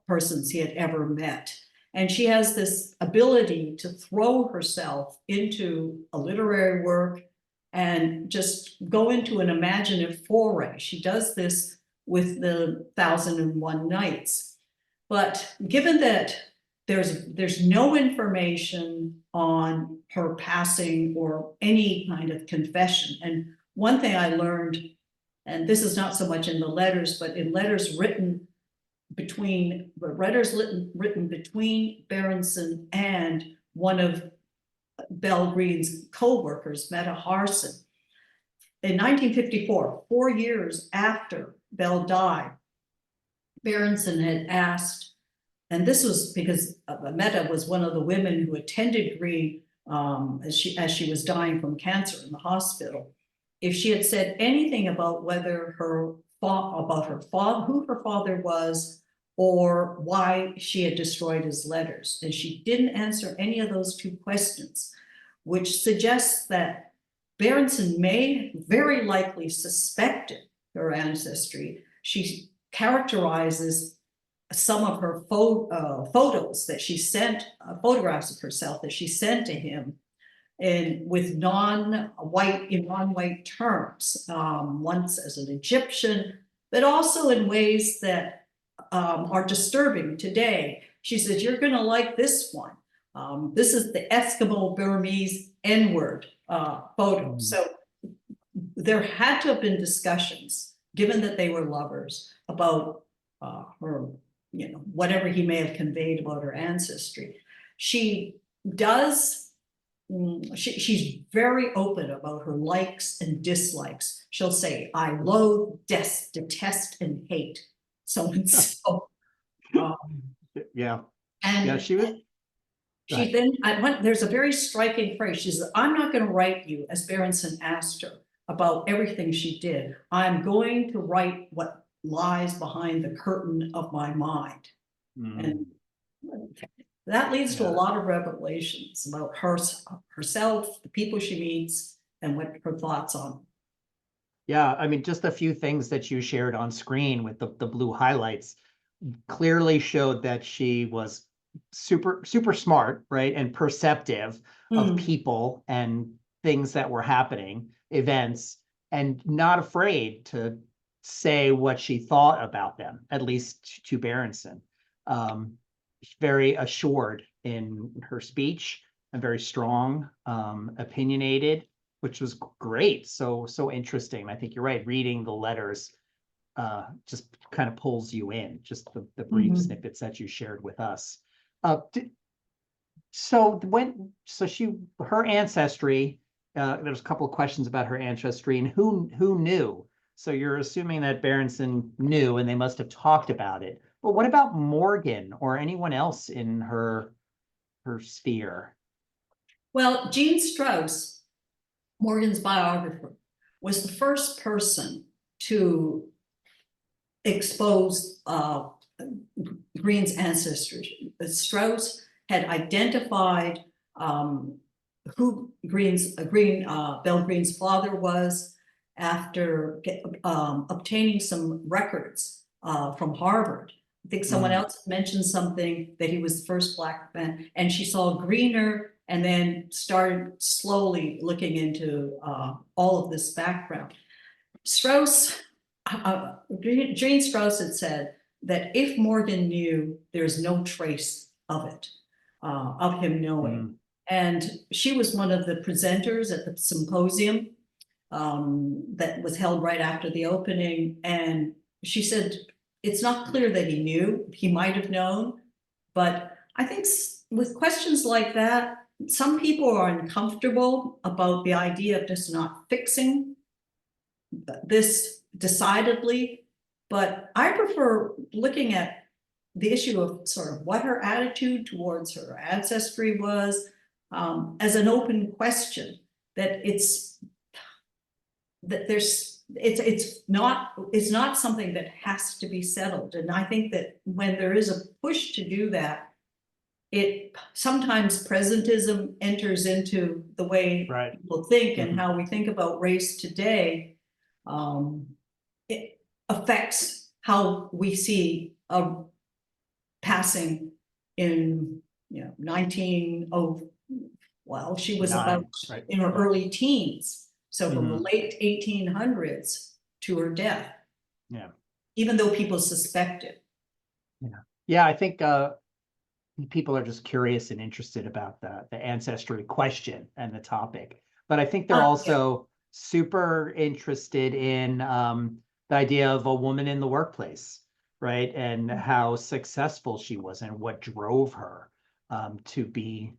persons he had ever met. And she has this ability to throw herself into a literary work and just go into an imaginative foray. She does this with the 1001 Nights. But given that there's no information on her passing or any kind of confession, and one thing I learned, and this is not so much in the letters, but in letters written between Berenson and one of Belle Greene's co-workers, Meta Harson. In 1954, 4 years after Belle died, Berenson had asked, and this was because Meta was one of the women who attended Greene as she was dying from cancer in the hospital, if she had said anything about whether who her father was, or why she had destroyed his letters. And she didn't answer any of those 2 questions, which suggests that Berenson may very likely suspected her ancestry. She characterizes some of her photos that she sent, photographs of herself that she sent to him, and with non-white terms, once as an Egyptian, but also in ways that are disturbing today. She says, you're going to like this one. This is the Eskimo Burmese N-word photo. So there had to have been discussions, given that they were lovers, about her, whatever he may have conveyed about her ancestry. She's very open about her likes and dislikes. She'll say, I loathe, detest, and hate so and so. Yeah. And yeah, she was. There's a very striking phrase. She says, I'm not going to write you, as Berenson asked her, about everything she did. I'm going to write what lies behind the curtain of my mind. Mm. And that leads to a Yeah. lot of revelations about herself, the people she meets, and what her thoughts on. Yeah, I mean, just a few things that you shared on screen with the blue highlights clearly showed that she was super smart, right? And perceptive of people and things that were happening, events, and not afraid to say what she thought about them, at least to Berenson. Very assured in her speech and very strong, opinionated, which was great. So interesting. I think you're right. Reading the letters just kind of pulls you in, just the brief snippets that you shared with us. So her ancestry, there's a couple of questions about her ancestry and who knew. So you're assuming that Berenson knew and they must have talked about it. But what about Morgan or anyone else in her sphere? Well, Jean Strauss, Morgan's biographer, was the first person to expose Greene's ancestry. Strauss had identified who Belle Greene's father was after obtaining some records from Harvard. I think someone else mentioned something that he was the first Black man, and she saw Greener and then started slowly looking into all of this background. Jean Strauss had said that if Morgan knew, there's no trace of it, of him knowing. And she was one of the presenters at the symposium that was held right after the opening. And she said, it's not clear that he knew, he might have known, but I think with questions like that, some people are uncomfortable about the idea of just not fixing this decidedly, but I prefer looking at the issue of sort of what her attitude towards her ancestry was as an open question, that it's not something that has to be settled. And I think that when there is a push to do that, it sometimes presentism enters into the way people think and how we think about race today. It affects how we see a passing in 1900. Well, she was about in her early teens, so from the late 1800s to her death. Yeah, even though people suspect it. Yeah, I think people are just curious and interested about the ancestry question and the topic, but I think they're also super interested in the idea of a woman in the workplace, right? And how successful she was and what drove her to be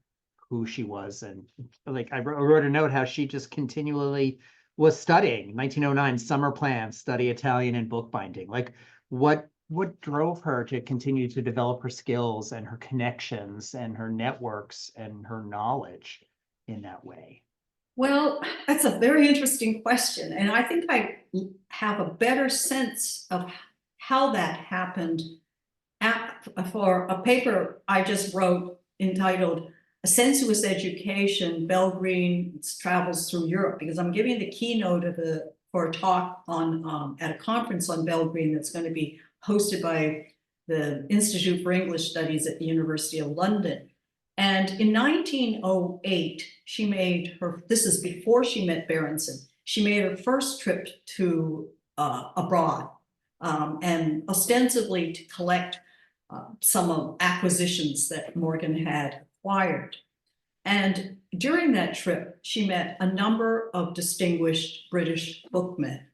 who she was. And like I wrote a note how she just continually was studying. 1909 summer plan, study Italian and bookbinding. Like what drove her to continue to develop her skills and her connections and her networks and her knowledge in that way? Well, that's a very interesting question. And I think I have a better sense of how that happened for a paper I just wrote entitled A Sensuous Education, Belle Greene's Travels Through Europe, because I'm giving the keynote for a talk on at a conference on Belle Greene that's going to be hosted by the Institute for English Studies at the University of London. And in 1908, she made this is before she met Berenson, she made her first trip to abroad, and ostensibly to collect some acquisitions that Morgan had acquired. And during that trip, she met a number of distinguished British bookmen.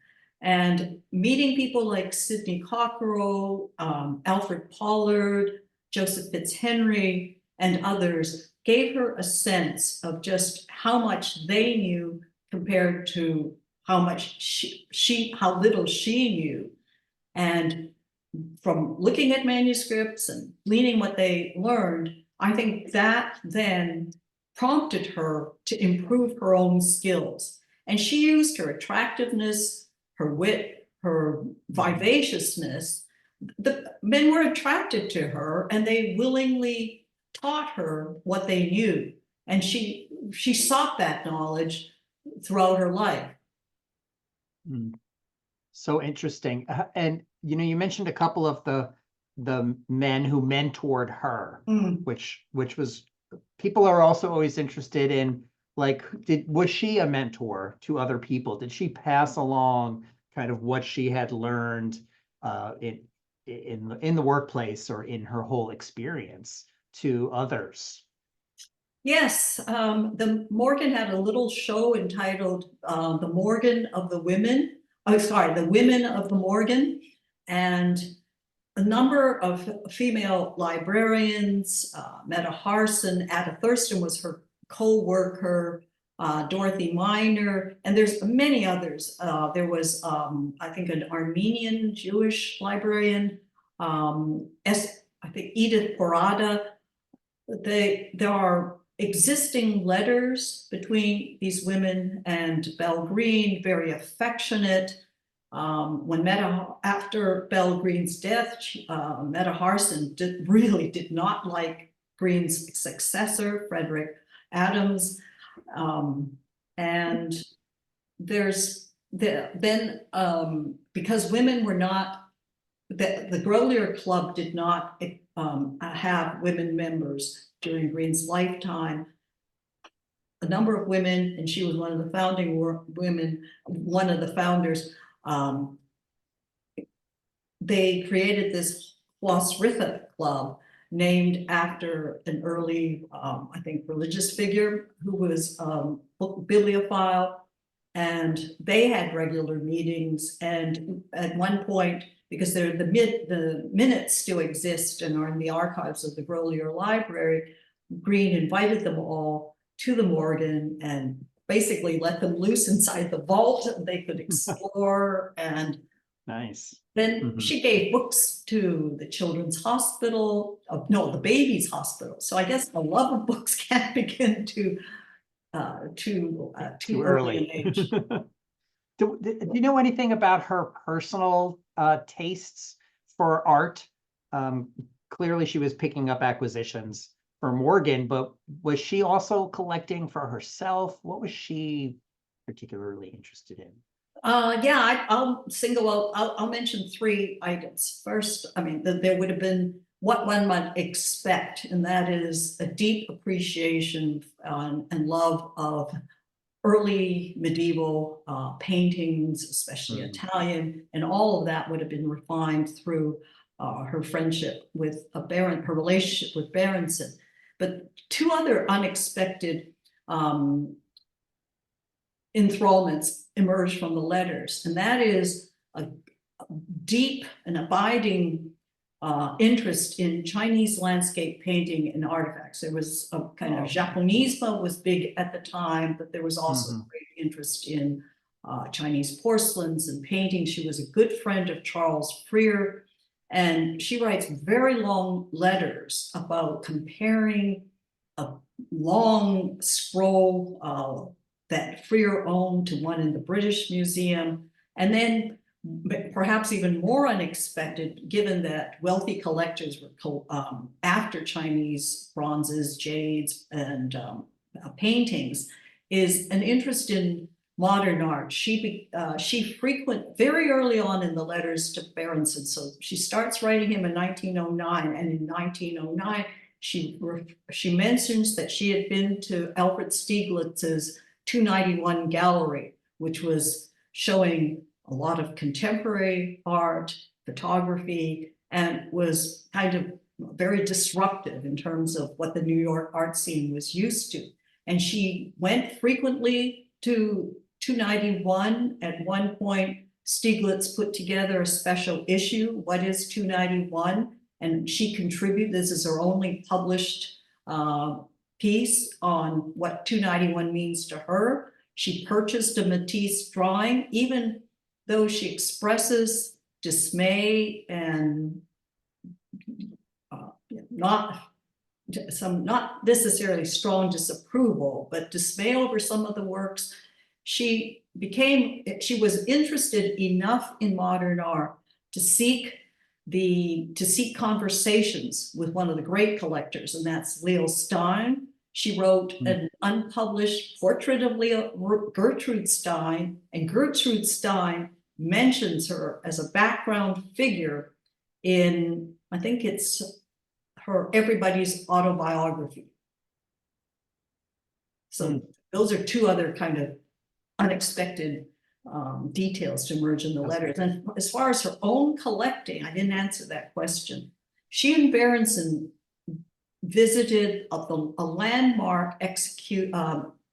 And meeting people like Sidney Cockerell, Alfred Pollard, Joseph Fitzhenry, and others gave her a sense of just how much they knew compared to how little she knew. And from looking at manuscripts and gleaning what they learned, I think that then prompted her to improve her own skills. And she used her attractiveness, her wit, her vivaciousness, the men were attracted to her and they willingly taught her what they knew. And she sought that knowledge throughout her life. So interesting. And you mentioned a couple of the men who mentored her, which was, people are also always interested in, like, was she a mentor to other people? Did she pass along kind of what she had learned in the workplace or in her whole experience to others? Yes, the Morgan had a little show entitled The Morgan of the Women. Oh, sorry, The Women of the Morgan. And a number of female librarians, Meta Harson, Ada Thurston was her co-worker, Dorothy Miner, and there's many others. There was, I think, an Armenian Jewish librarian, I think Edith Porada. There are existing letters between these women and Belle Greene, very affectionate. After Belle Greene's death, Meta Harson really did not like Greene's successor, Frederick Adams. And there's because women were not, the Grolier Club did not have women members during Greene's lifetime. A number of women, and she was one of the founding women, one of the founders, they created this Hlosritha Club named after an early, I think, religious figure who was a bibliophile. And they had regular meetings. And at one point, because the minutes still exist and are in the archives of the Grolier Library, Greene invited them all to the Morgan and basically let them loose inside the vault. They could explore. And nice. Then she gave books to the Children's Hospital, the Babies Hospital. So I guess the love of books can't begin too early in age. Do you know anything about her personal tastes for art? Clearly she was picking up acquisitions for Morgan, but was she also collecting for herself? What was she particularly interested in? I'll single out, I'll mention three items. First, I mean, there would have been what one might expect, and that is a deep appreciation and love of early medieval paintings, especially Italian, and all of that would have been refined through her friendship with her relationship with Berenson. But two other unexpected enthrallments emerged from the letters, and that is a deep and abiding interest in Chinese landscape painting and artifacts. There was a kind of Japonismo was big at the time, but there was also great interest in Chinese porcelains and painting. She was a good friend of Charles Freer, and she writes very long letters about comparing a long scroll that Freer owned to one in the British Museum. And then perhaps even more unexpected, given that wealthy collectors were after Chinese bronzes, jades, and paintings, is an interest in modern art. She very early on in the letters to Berenson. So she starts writing him in 1909, and in 1909 she mentions that she had been to Alfred Stieglitz's 291 gallery, which was showing a lot of contemporary art, photography, and was kind of very disruptive in terms of what the New York art scene was used to. And she went frequently to 291. At one point, Stieglitz put together a special issue, What is 291? And she contributed, this is her only published piece on what 291 means to her. She purchased a Matisse drawing, even though she expresses dismay and not necessarily strong disapproval, but dismay over some of the works. she was interested enough in modern art to seek conversations with one of the great collectors, and that's Leo Stein. She wrote an unpublished portrait of Gertrude Stein, and Gertrude Stein mentions her as a background figure in, I think it's her Everybody's Autobiography. So those are two other kind of unexpected details to emerge in the letters. And as far as her own collecting, I didn't answer that question. She and Berenson visited a landmark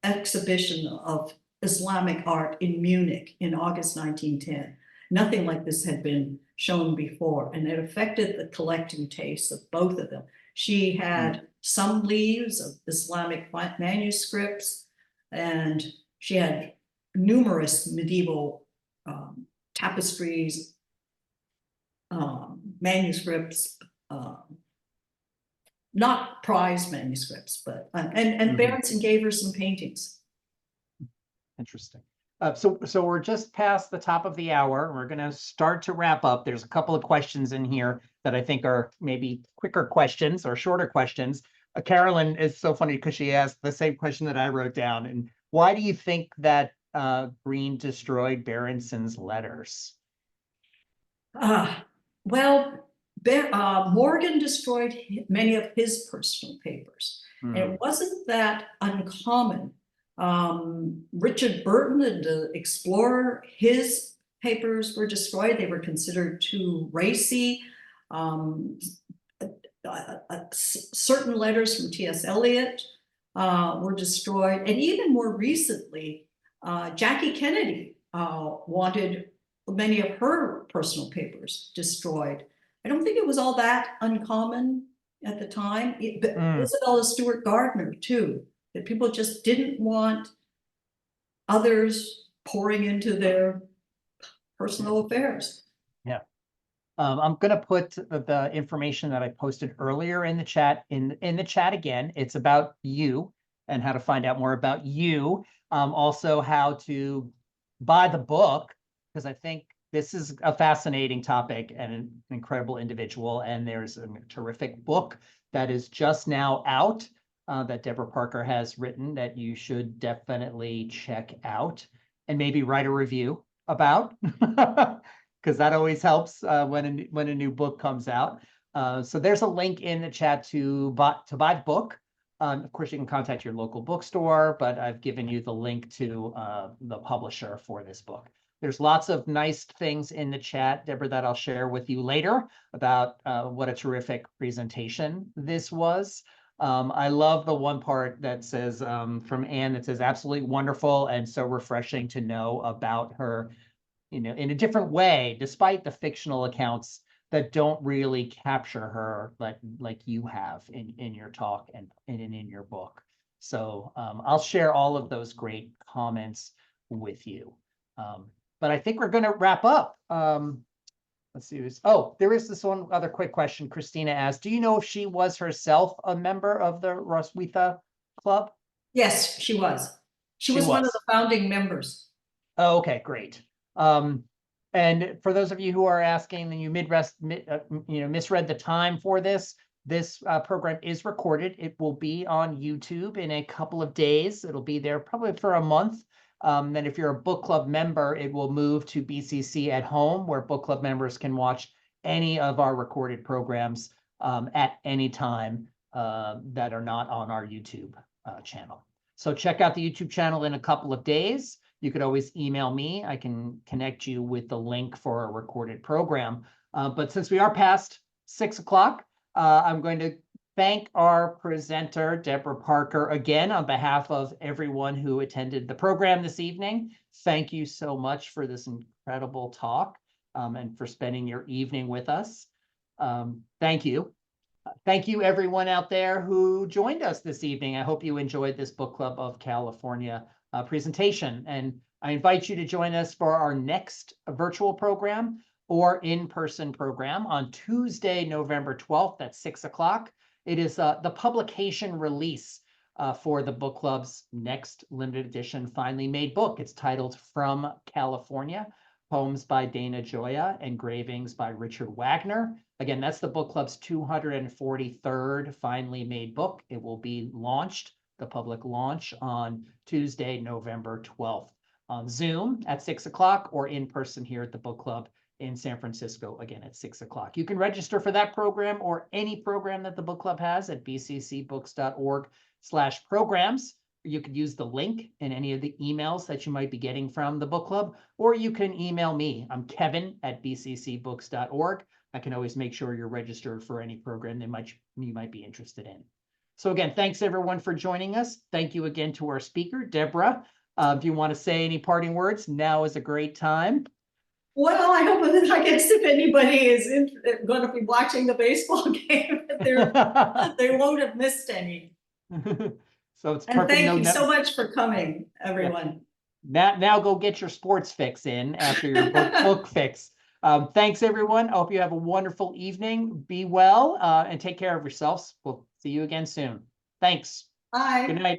exhibition of Islamic art in Munich in August 1910. Nothing like this had been shown before, and it affected the collecting tastes of both of them. She had some leaves of Islamic manuscripts, and she had numerous medieval tapestries, manuscripts, not prized manuscripts, but and Berenson gave her some paintings. Interesting. So we're just past the top of the hour. We're going to start to wrap up. There's a couple of questions in here that I think are maybe quicker questions or shorter questions. Carolyn is so funny because she asked the same question that I wrote down. And why do you think that Greene destroyed Berenson's letters? Well, Morgan destroyed many of his personal papers. And it wasn't that uncommon. Richard Burton, the explorer, his papers were destroyed. They were considered too racy. Certain letters from T.S. Eliot were destroyed. And even more recently, Jackie Kennedy wanted many of her personal papers destroyed. I don't think it was all that uncommon at the time. But Isabella Stewart Gardner, too, that people just didn't want others pouring into their personal affairs. Yeah. I'm going to put the information that I posted earlier in the chat in the chat again. It's about you and how to find out more about you. Also how to buy the book, because I think this is a fascinating topic and an incredible individual. And there's a terrific book that is just now out that Deborah Parker has written that you should definitely check out and maybe write a review about, because that always helps when a new book comes out. So there's a link in the chat to buy the book. Of course, you can contact your local bookstore, but I've given you the link to the publisher for this book. There's lots of nice things in the chat, Deborah, that I'll share with you later about what a terrific presentation this was. I love the one part that says from Anne that says absolutely wonderful and so refreshing to know about her, in a different way, despite the fictional accounts that don't really capture her like you have in your talk and in your book. So I'll share all of those great comments with you. But I think we're going to wrap up. Let's see. There is this one other quick question. Christina asked, do you know if she was herself a member of the Roswitha Club? Yes, she was. She was one of the founding members. Oh, okay, great. And for those of you who are asking, and you misread the time for this program is recorded. It will be on YouTube in a couple of days. It'll be there probably for a month. Then if you're a book club member, it will move to BCC at Home, where book club members can watch any of our recorded programs at any time that are not on our YouTube channel. So check out the YouTube channel in a couple of days. You could always email me. I can connect you with the link for a recorded program. But since we are past 6 o'clock, I'm going to thank our presenter, Deborah Parker, again on behalf of everyone who attended the program this evening. Thank you so much for this incredible talk and for spending your evening with us. Thank you. Thank you, everyone out there who joined us this evening. I hope you enjoyed this Book Club of California presentation. And I invite you to join us for our next virtual program or in-person program on Tuesday, November 12th at 6 o'clock. It is the publication release for the book club's next limited edition finally made book. It's titled From California, Poems by Dana Gioia, Engravings by Richard Wagner. Again, that's the book club's 243rd finally made book. It will be launched, the public launch, on Tuesday, November 12th on Zoom at 6 o'clock or in person here at the book club in San Francisco, again at 6 o'clock. You can register for that program or any program that the book club has at bccbooks.org/programs. You could use the link in any of the emails that you might be getting from the book club, or you can email me. I'm kevin@bccbooks.org. I can always make sure you're registered for any program that you might be interested in. So again, thanks everyone for joining us. Thank you again to our speaker, Deborah. If you want to say any parting words, now is a great time. Well, I hope that, I guess, if anybody is going to be watching the baseball game, they won't have missed any. So it's and perfect. Thank you so much for coming, everyone. Now go get your sports fix in after your book fix. Thanks, everyone. I hope you have a wonderful evening. Be well and take care of yourselves. We'll see you again soon. Thanks. Bye. Good night.